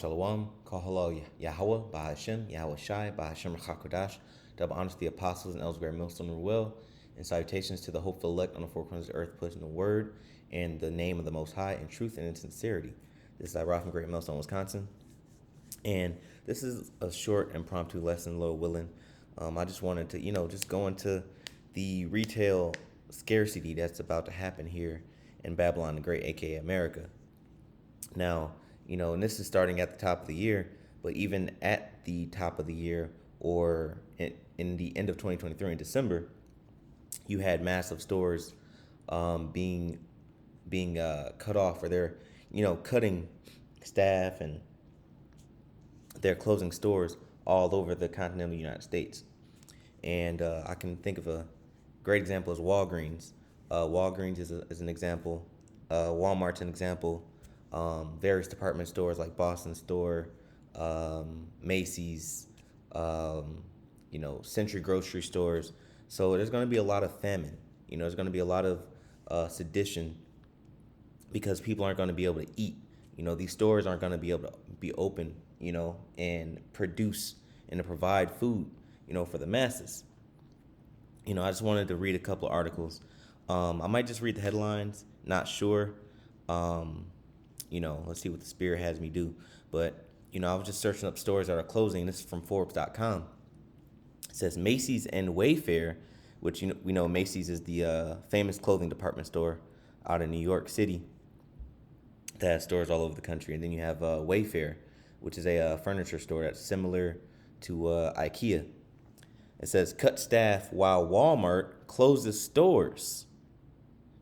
Shalom, Kahala Yahweh, Bahashem, Yahweh Shai, Bahashem Chakodash, double honors to the apostles and Ellsbury Millstone and Will, and salutations to the hopeful elect on the four corners of the earth, pushing the word and the name of the Most High in truth and in sincerity. This is Rob from Great Millstone, Wisconsin, and this is a short impromptu lesson, Lord willing. I just wanted to, just go into the retail scarcity that's about to happen here in Babylon the Great, aka America. Now, and this is starting at the top of the year, but even at the top of the year or in the end of 2023 in December, you had massive stores being cut off, or they're cutting staff, and they're closing stores all over the continental United States. And I can think of a great example as Walgreens. Walgreens is an example. Walmart's an example. Various department stores like Boston Store, Macy's, Century grocery stores. So there's going to be a lot of famine. There's going to be a lot of sedition because people aren't going to be able to eat. These stores aren't going to be able to be open, and produce and to provide food, for the masses. I just wanted to read a couple of articles. I might just read the headlines, not sure. Let's see what the spirit has me do. But, I was just searching up stores that are closing. This is from Forbes.com. It says Macy's and Wayfair, which, we know Macy's is the famous clothing department store out in New York City that has stores all over the country. And then you have Wayfair, which is a furniture store that's similar to IKEA. It says cut staff while Walmart closes stores.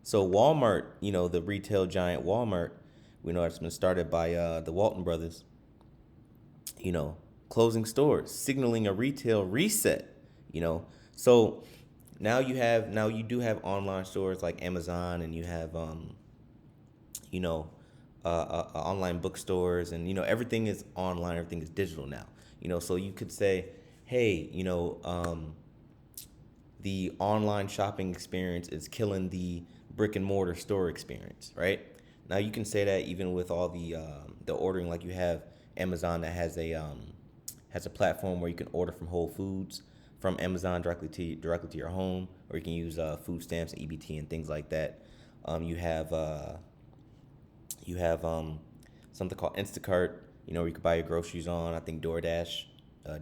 So Walmart, the retail giant Walmart, we know it's been started by the Walton brothers, closing stores, signaling a retail reset, So now you do have online stores like Amazon, and you have, online bookstores, and, everything is online, everything is digital now, so you could say, hey, the online shopping experience is killing the brick and mortar store experience, right? Now you can say that even with all the ordering, like you have Amazon that has a platform where you can order from Whole Foods from Amazon directly to your home, or you can use food stamps and EBT and things like that. You have something called Instacart, where you can buy your groceries on. I think DoorDash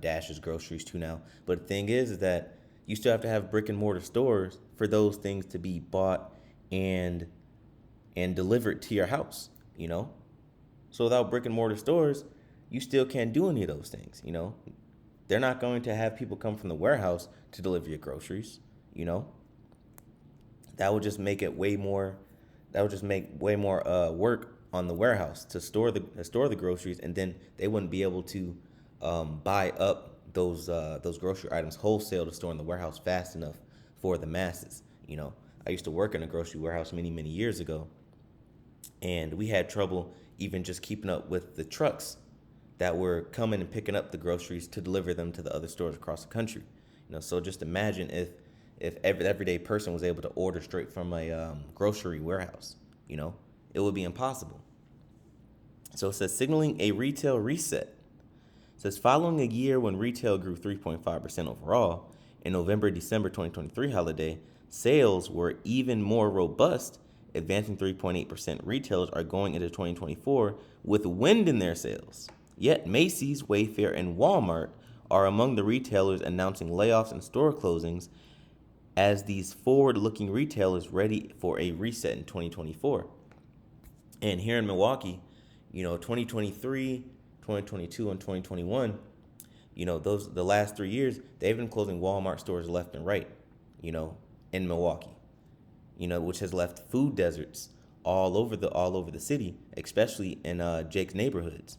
dashes groceries too now. But the thing is that you still have to have brick and mortar stores for those things to be bought and delivered to your house, So without brick and mortar stores, you still can't do any of those things, They're not going to have people come from the warehouse to deliver your groceries, That would just make it way more work on the warehouse to store the groceries, and then they wouldn't be able to buy up those grocery items wholesale to store in the warehouse fast enough for the masses. I used to work in a grocery warehouse many years ago, and we had trouble even just keeping up with the trucks that were coming and picking up the groceries to deliver them to the other stores across the country. So just imagine if every everyday person was able to order straight from a grocery warehouse. It would be impossible. So it says signaling a retail reset. It says following a year when retail grew 3.5% overall, in November-December 2023 holiday, sales were even more robust, advancing 3.8%. Retailers are going into 2024 with wind in their sails. Yet Macy's, Wayfair, and Walmart are among the retailers announcing layoffs and store closings as these forward-looking retailers ready for a reset in 2024. And here in Milwaukee, 2023, 2022, and 2021, the last 3 years, they've been closing Walmart stores left and right, in Milwaukee, which has left food deserts all over the city, especially in Jake's neighborhoods,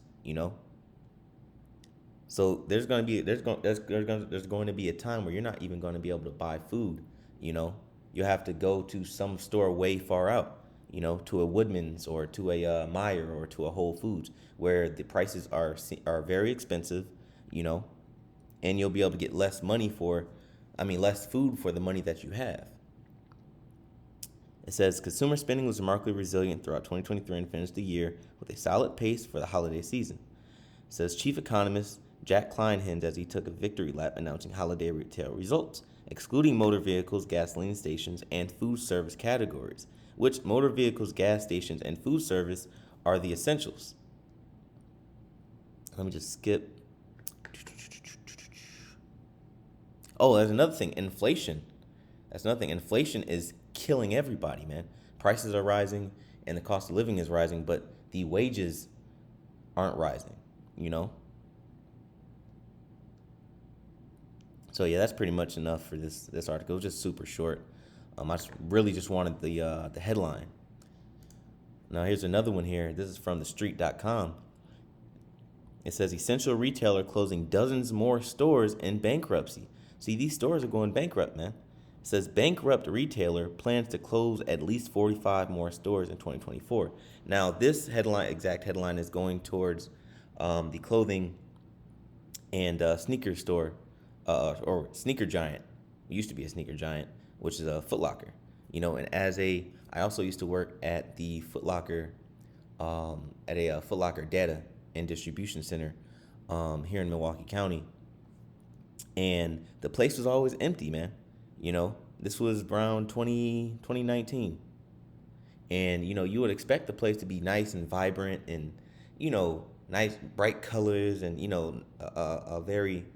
So there's going to be a time where you're not even going to be able to buy food, You have to go to some store way far out, to a Woodman's or to a Meijer or to a Whole Foods, where the prices are very expensive, and you'll be able to get less food for the money that you have. It says consumer spending was remarkably resilient throughout 2023 and finished the year with a solid pace for the holiday season. Says chief economist Jack Kleinhens as he took a victory lap announcing holiday retail results, excluding motor vehicles, gasoline stations, and food service categories, which motor vehicles, gas stations, and food service are the essentials. Let me just skip. Oh, there's another thing. Inflation. That's another thing. Inflation is killing everybody, man. Prices are rising and the cost of living is rising, but the wages aren't rising, you know? So yeah, that's pretty much enough for this article. It was just super short. I just wanted the headline. Now here's another one here. This is from thestreet.com. It says essential retailer closing dozens more stores in bankruptcy. See, these stores are going bankrupt, man. It says bankrupt retailer plans to close at least 45 more stores in 2024. Now, this exact headline is going towards the clothing and sneaker store, or sneaker giant. It used to be a sneaker giant, which is a Foot Locker. You know, and I also used to work at the Foot Locker, at a Foot Locker data and distribution center here in Milwaukee County. And the place was always empty, man. You know, this was around 2019. And, you know, you would expect the place to be nice and vibrant and, you know, nice, bright colors and, you know, a very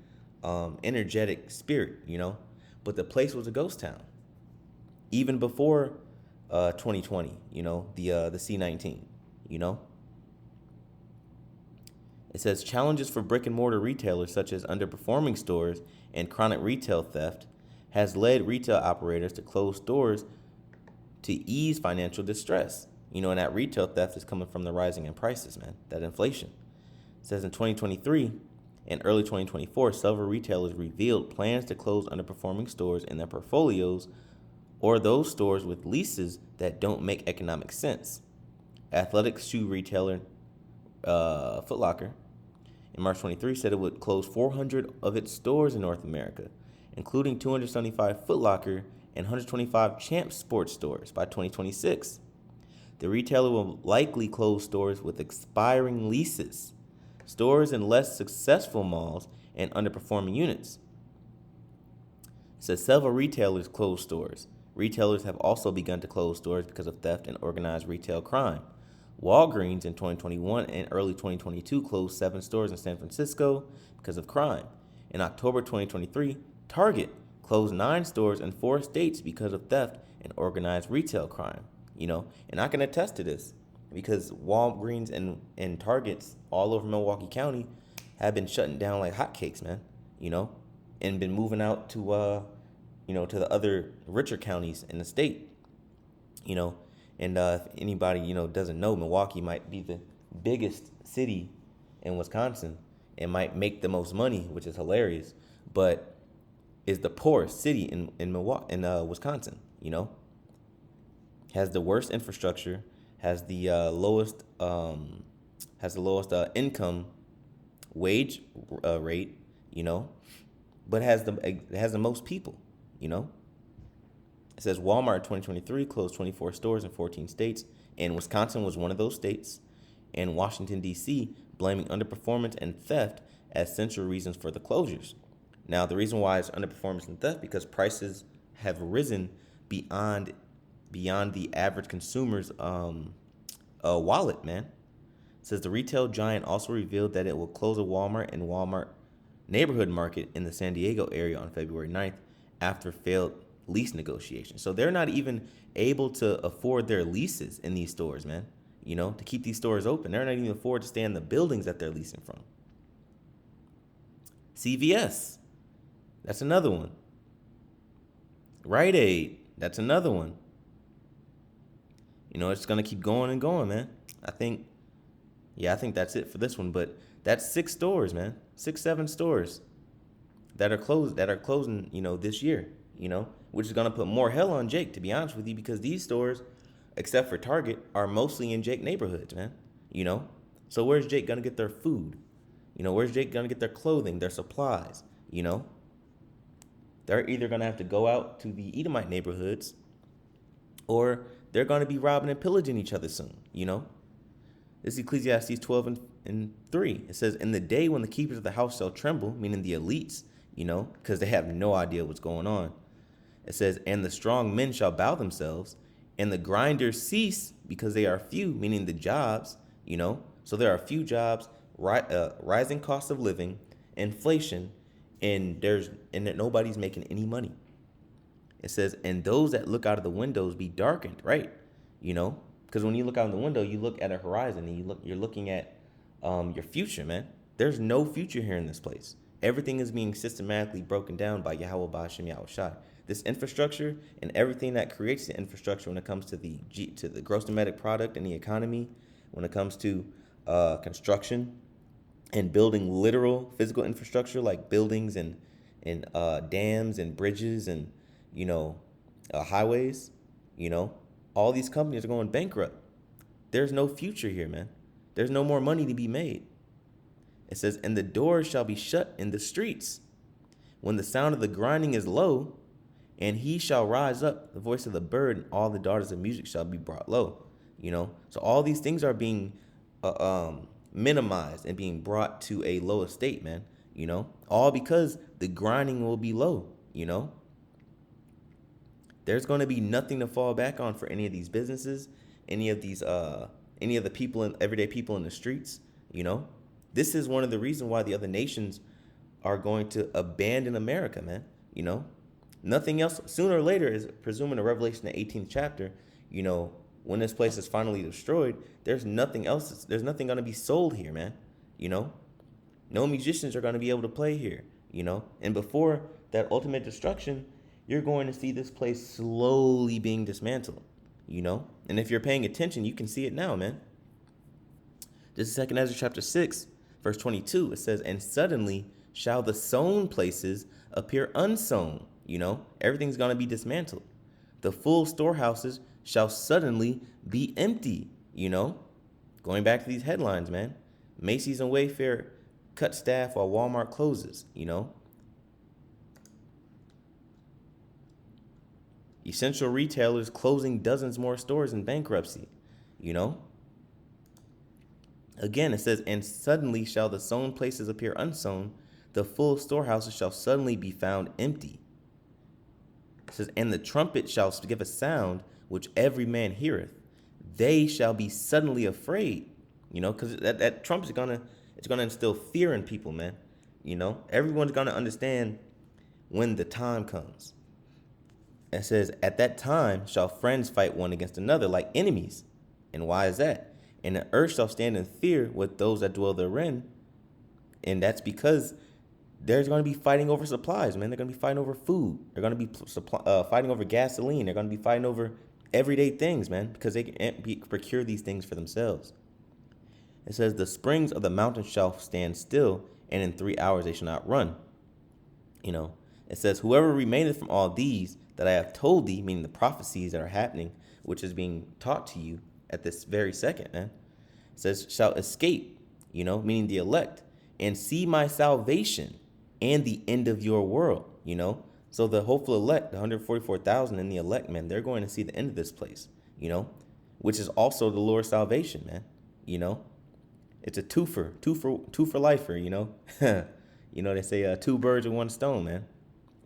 energetic spirit, you know. But the place was a ghost town. Even before 2020, you know, the C19, you know. It says challenges for brick and mortar retailers such as underperforming stores and chronic retail theft has led retail operators to close stores to ease financial distress. You know, and that retail theft is coming from the rising in prices, man, that inflation. It says in 2023 and early 2024, several retailers revealed plans to close underperforming stores in their portfolios or those stores with leases that don't make economic sense. Athletic shoe retailer Foot Locker in March 23 said it would close 400 of its stores in North America, including 275 Foot Locker and 125 Champs Sports stores by 2026. The retailer will likely close stores with expiring leases, stores in less successful malls, and underperforming units. It says several retailers closed stores. Retailers have also begun to close stores because of theft and organized retail crime. Walgreens in 2021 and early 2022 closed 7 stores in San Francisco because of crime. In October 2023, Target closed 9 stores in 4 states because of theft and organized retail crime. You know, and I can attest to this because Walgreens and Targets all over Milwaukee County have been shutting down like hotcakes, man. You know, and been moving out to to the other richer counties in the state. You know. And if anybody, doesn't know, Milwaukee might be the biggest city in Wisconsin and might make the most money, which is hilarious, but is the poorest city in Wisconsin, Has the worst infrastructure, has the lowest income wage rate, but has the most people, It says Walmart 2023 closed 24 stores in 14 states, and Wisconsin was one of those states, and Washington, D.C., blaming underperformance and theft as central reasons for the closures. Now, the reason why it's underperformance and theft because prices have risen beyond the average consumer's wallet, man. It says the retail giant also revealed that it will close a Walmart and Walmart neighborhood market in the San Diego area on February 9th after failed lease negotiations. So they're not even able to afford their leases in these stores, man. To keep these stores open. They're not even afford to stay in the buildings that they're leasing from. CVS, that's another one. Rite Aid, that's another one. It's gonna keep going and going, man. I think that's it for this one. But that's 6 stores, man. 6-7 stores that are closing, this year, which is going to put more hell on Jake, to be honest with you, because these stores, except for Target, are mostly in Jake neighborhoods, man, So where's Jake going to get their food? Where's Jake going to get their clothing, their supplies, They're either going to have to go out to the Edomite neighborhoods or they're going to be robbing and pillaging each other soon, This is Ecclesiastes 12 and 3. It says, in the day when the keepers of the house shall tremble, meaning the elites, because they have no idea what's going on. It says, and the strong men shall bow themselves, and the grinders cease because they are few, meaning the jobs. So there are few jobs, rising cost of living, inflation, and that nobody's making any money. It says, and those that look out of the windows be darkened, right? Because when you look out the window, you look at a horizon, and you're looking at your future, man. There's no future here in this place. Everything is being systematically broken down by Yahweh Ba'ashem Yahweh Shai. This infrastructure and everything that creates the infrastructure when it comes to the gross domestic product and the economy, when it comes to construction and building literal physical infrastructure like buildings and dams and bridges and highways, all these companies are going bankrupt. There's no future here, man. There's no more money to be made. It says, and the doors shall be shut in the streets when the sound of the grinding is low, and he shall rise up, the voice of the bird, and all the daughters of music shall be brought low. So all these things are being minimized and being brought to a low estate, man. All because the grinding will be low. There's going to be nothing to fall back on for any of these businesses, any of the people, everyday people in the streets. This is one of the reasons why the other nations are going to abandon America, man. Nothing else. Sooner or later, is presuming in Revelation, the 18th chapter, when this place is finally destroyed, there's nothing else. There's nothing going to be sold here, man. No musicians are going to be able to play here, And before that ultimate destruction, you're going to see this place slowly being dismantled, And if you're paying attention, you can see it now, man. This is 2 Ezra chapter 6, verse 22. It says, and suddenly shall the sown places appear unsown. Everything's going to be dismantled. The full storehouses shall suddenly be empty. Going back to these headlines, man. Macy's and Wayfair cut staff while Walmart closes. Essential retailers closing dozens more stores in bankruptcy. Again, it says, and suddenly shall the sown places appear unsown. The full storehouses shall suddenly be found empty. It says, and the trumpet shall give a sound which every man heareth. They shall be suddenly afraid. Because that trumpet is gonna instill fear in people, man. Everyone's gonna understand when the time comes. It says, at that time shall friends fight one against another like enemies. And why is that? And the earth shall stand in fear with those that dwell therein. And that's because there's going to be fighting over supplies, man. They're going to be fighting over food. They're going to be fighting over gasoline. They're going to be fighting over everyday things, man, because they can't procure these things for themselves. It says, the springs of the mountain shall stand still, and in 3 hours they shall not run. It says, whoever remaineth from all these that I have told thee, meaning the prophecies that are happening, which is being taught to you at this very second, man. It says, shall escape, meaning the elect, and see my salvation and the end of your world, So the hopeful elect, the 144,000 and the elect, man, they're going to see the end of this place, which is also the Lord's salvation, man. It's a two for lifer, They say two birds with one stone, man.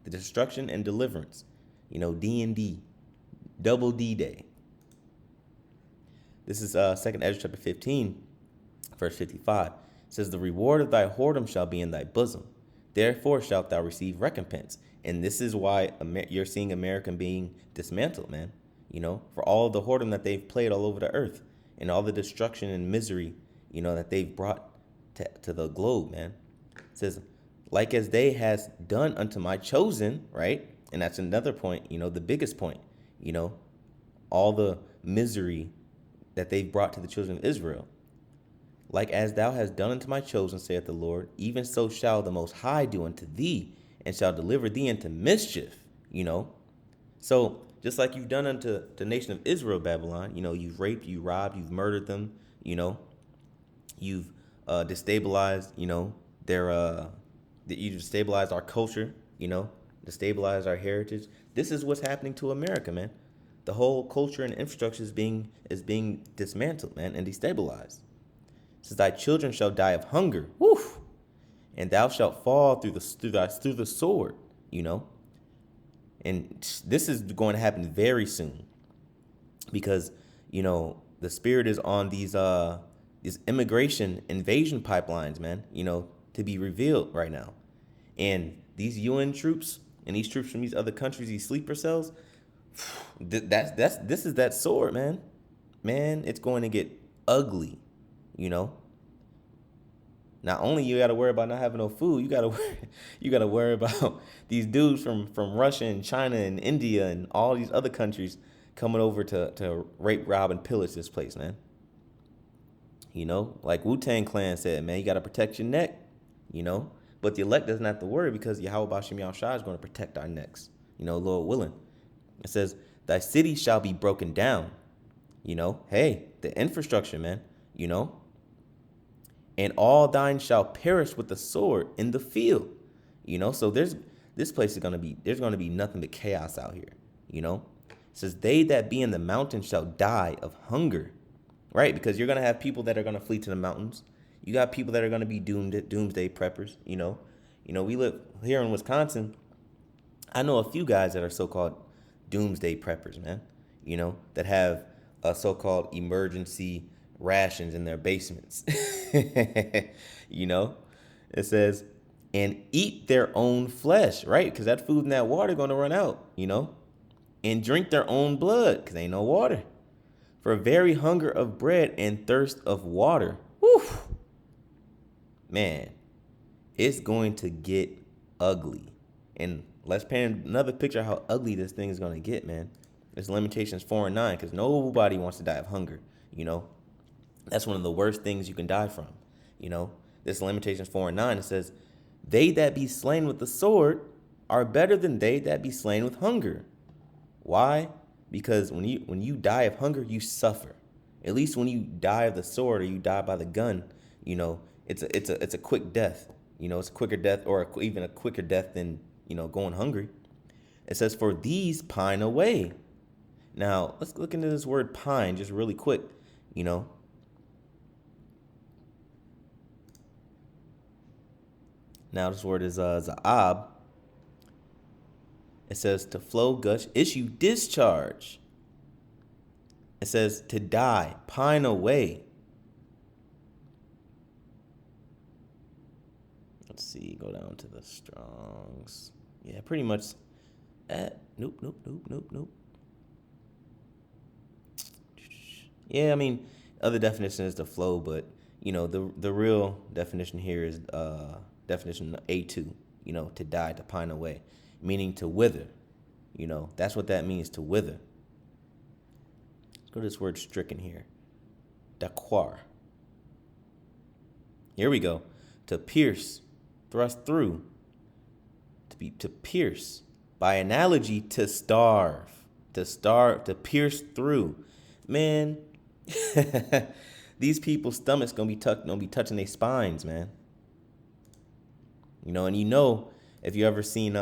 The destruction and deliverance, D&D, double D day. This is 2 Ezra chapter 15, verse 55. It says, the reward of thy whoredom shall be in thy bosom. Therefore shalt thou receive recompense. And this is why you're seeing America being dismantled, man. For all the whoredom that they've played all over the earth and all the destruction and misery, that they've brought to the globe, man. It says, like as they has done unto my chosen, right? And that's another point, the biggest point, all the misery that they've brought to the children of Israel. Like as thou hast done unto my chosen, saith the Lord, even so shall the Most High do unto thee, and shall deliver thee into mischief, So just like you've done unto the nation of Israel, Babylon, you've raped, you robbed, you've murdered them, you've destabilized, you destabilized our culture, destabilized our heritage. This is what's happening to America, man. The whole culture and infrastructure is being dismantled, man, and destabilized. says, thy children shall die of hunger. Woo! And thou shalt fall through the sword, you know. And this is going to happen very soon because, you know, the spirit is on these immigration invasion pipelines, man, you know, to be revealed right now. And these UN troops and these troops from these other countries, these sleeper cells, this is that sword, man. Man, it's going to get ugly, you know. Not only you got to worry about not having no food, you got to worry about these dudes from Russia and China and India and all these other countries coming over to rape, rob, and pillage this place, man. You know, like Wu-Tang Clan said, man, you got to protect your neck, you know. But the elect doesn't have to worry because Yahweh Bashim Yahushua is going to protect our necks, you know, Lord willing. It says, thy city shall be broken down, you know. Hey, the infrastructure, man, you know. And all thine shall perish with the sword in the field, you know. So this place is there's going to be nothing but chaos out here, you know. It says, they that be in the mountains shall die of hunger. Right, because you're going to have people that are going to flee to the mountains. You got people that are going to be doomsday preppers, you know. You know, we live here in Wisconsin. I know a few guys that are so-called doomsday preppers, man, you know, that have so-called emergency rations in their basements. You know, it says, and eat their own flesh, right? Because that food and that water are going to run out, you know, and drink their own blood because ain't no water. For very hunger of bread and thirst of water. Whew. Man, it's going to get ugly. And let's paint another picture of how ugly this thing is going to get, man. It's Lamentations 4 and 9, because nobody wants to die of hunger, you know. That's one of the worst things you can die from, you know. This Lamentations 4 and 9, it says, they that be slain with the sword are better than they that be slain with hunger. Why? Because when you die of hunger, you suffer. At least when you die of the sword or you die by the gun, you know, it's a quick death. You know, it's a quicker death or even a quicker death than, you know, going hungry. It says, for these pine away. Now, let's look into this word pine just really quick, you know. Now, this word is za'ab. It says to flow, gush, issue, discharge. It says to die, pine away. Let's see, go down to the Strongs. Yeah, pretty much. Nope. Yeah, I mean, other definition is to flow, but, you know, the real definition here is definition A2, you know, to die, to pine away. Meaning to wither. You know, that's what that means, to wither. Let's go to this word stricken here. Daquar. Here we go. To pierce, thrust through. To pierce. By analogy, to starve. To pierce through. Man, these people's stomachs gonna be touching their spines, man. You know, and you know, if you ever seen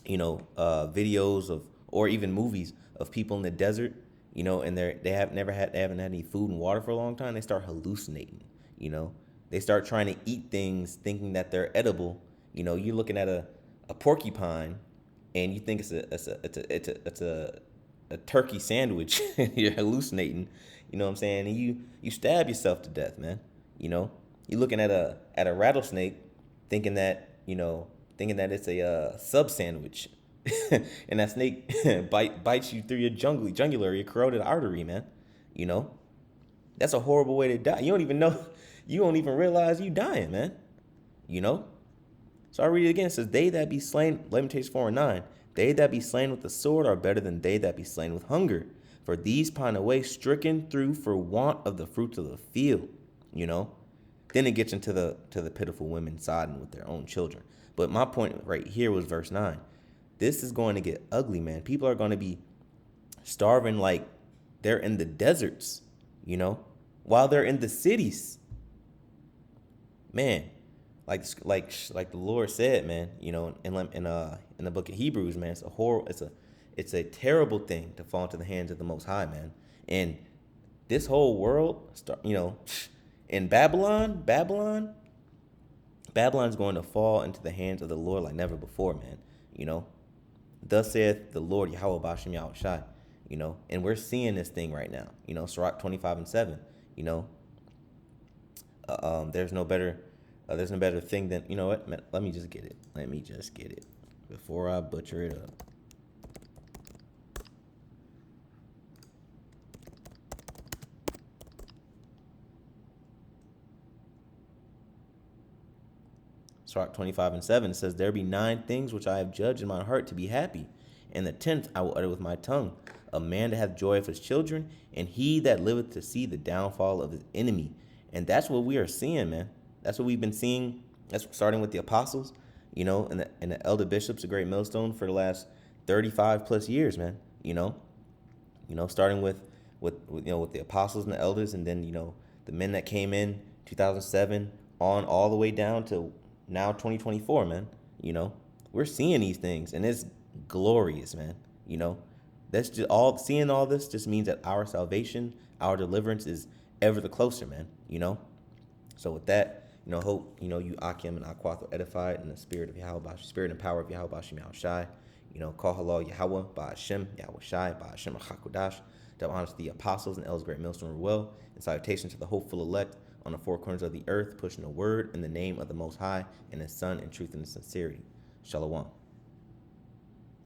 videos of, or even movies of people in the desert, you know, and they haven't had any food and water for a long time, they start hallucinating, you know. They start trying to eat things thinking that they're edible. You know, you're looking at a porcupine and you think it's a turkey sandwich. You're hallucinating, you know what I'm saying? And you stab yourself to death, man. You know, you're looking at a rattlesnake thinking that it's a sub sandwich, and that snake bites you through your jugular, your carotid artery, man. You know, that's a horrible way to die. You don't even realize you dying, man. You know. So I read it again. It says, "They that be slain," Lamentations 4 and 9. "They that be slain with the sword are better than they that be slain with hunger. For these pine away, stricken through for want of the fruits of the field." You know. Then it gets into the pitiful women siding with their own children. But my point right here was verse 9. This is going to get ugly, man. People are going to be starving like they're in the deserts, you know, while they're in the cities. Man, like the Lord said, man, you know, in the book of Hebrews, man, it's a terrible thing to fall into the hands of the Most High, man. And this whole world, you know, And Babylon's going to fall into the hands of the Lord like never before, man. You know, thus saith the Lord Yahweh Bashem Yahweh Shai. You know, and we're seeing this thing right now. You know, Sirach 25:7. You know, there's no better thing than, you know what? Man, let me just get it. Let me just get it before I butcher it up. Sirach 25:7 says, "There be 9 things which I have judged in my heart to be happy, and the 10th I will utter with my tongue. A man that hath joy of his children, and he that liveth to see the downfall of his enemy." And that's what we are seeing, man. That's what we've been seeing. That's starting with the apostles, you know, and the elder bishops, a great millstone for the last 35 plus years, man. Starting with the apostles and the elders, and then the men that came in 2007 on all the way down to now 2024, man. We're seeing these things, and it's glorious, man. That's just all. Seeing all this just means that our salvation, our deliverance is ever the closer, man. So with that, hope you Akim and Akwath are edified in the spirit of Yahweh, spirit and power of Yahweh Bashim Yahweh Shai. Call halal Yahweh Ba'ashem Yahweh Shai Ba'ashem Hakodash. That honors the apostles and elders, great millstone well, and salutations to the hopeful elect on the four corners of the earth, pushing the word in the name of the Most High and His Son in truth and sincerity. Shalom.